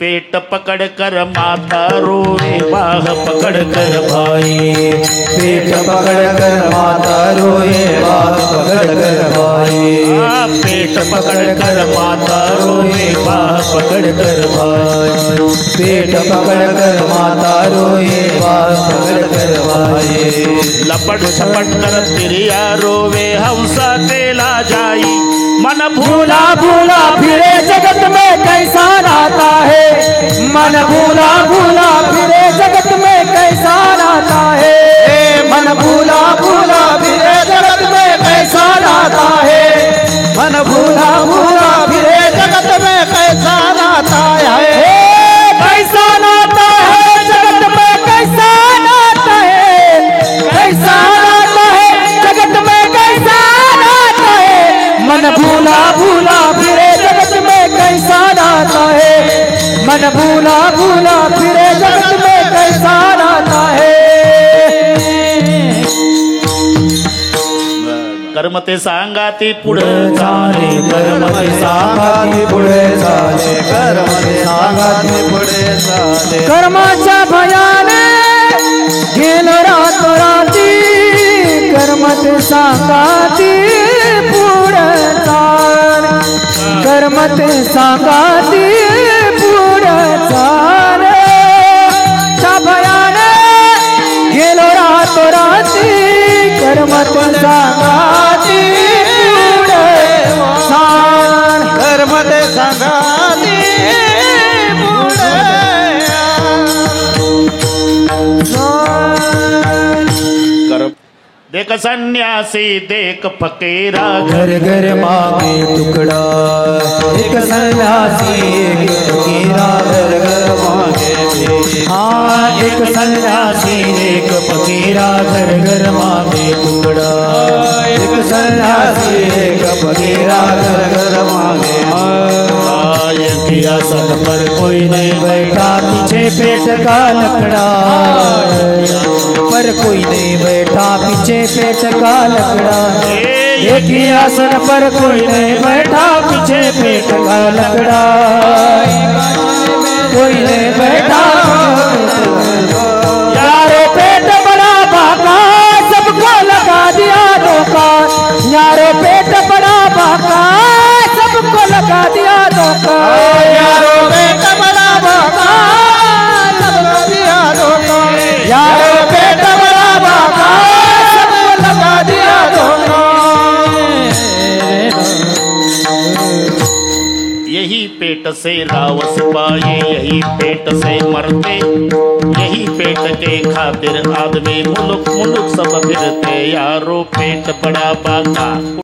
पेट पकड़ कर माता रोए बाह पकड़ कर भाई। पेट पकड़ कर माता रोए बाह पकड़ कर भाई। पेट पकड़ कर माता रोए बाह पकड़ कर भाई। पेट पकड़ कर माता रोए बाह पकड़ कर भाई। लपट छपट कर तिरिया रोवे हंसा तेला जाई। मन भूला भूला फिरे जगत में कैसा नाता है। मन भूला भूला फिरे जगत में कैसा नाता है। मन भूला भूला फिरे जगत में कैसा नाता है। मन भूला भूला फिरे जगत में कैसा नाता है। कैसा नाता है जगत में कैसा नाता है। कैसा नाता है जगत में कैसा नाता है। मन भूला भूला फिरे जगत में कैसा नाता है। मन भूला भूला फिरे जगत में कैसा नाता है। कर्म ते सांगाती पुढे चाले कर्म ते सांगाती पुढे चाले। कर्म ते सांगाती पुढे चाले। कर्माच्या भयाने गेलो रातो राती। कर्म ते सांगाती पुढे चाले। कर्म ते सांगाती पुढे चाले। च्या भयाने गेलो रातो राती। कर्म ते सांगाती पुढे चाले। कर्म ते सांगाती पुढे कर देख सन्यासी देख फकीरा घर घर मांगे टुकड़ा। एक सन्यासी एक फकीरा घर घर मांगे। हाँ एक सन्यासी एक फकीरा घर घर मांगे टुकड़ा। एक सन्यासी एक फकीरा घर घर मांगे। आसन पर कोई नहीं बैठा पीछे पेट का लकड़ा। पर कोई नहीं बैठा पीछे पेट का लकड़ा। एक ही आसन पर कोई नहीं बैठा पीछे पेट का लकड़ा। कोई नहीं बैठा यारो पेट बड़ा बाका सबको लगा दिया धोखा। यारो पेट बड़ा बाका सबको लगा दिया धोखा। यारो पेट बड़ा बाका सबको दिया धोखा। यारो पेट बड़ा बाका सबको लगा दिया धोखा। यही पेट से रावस पाए यही पेट से मरते। यही पेट के खातिर आदमी मुल्क मुल्क सब फिरते। यारो पेट बड़ा बाका।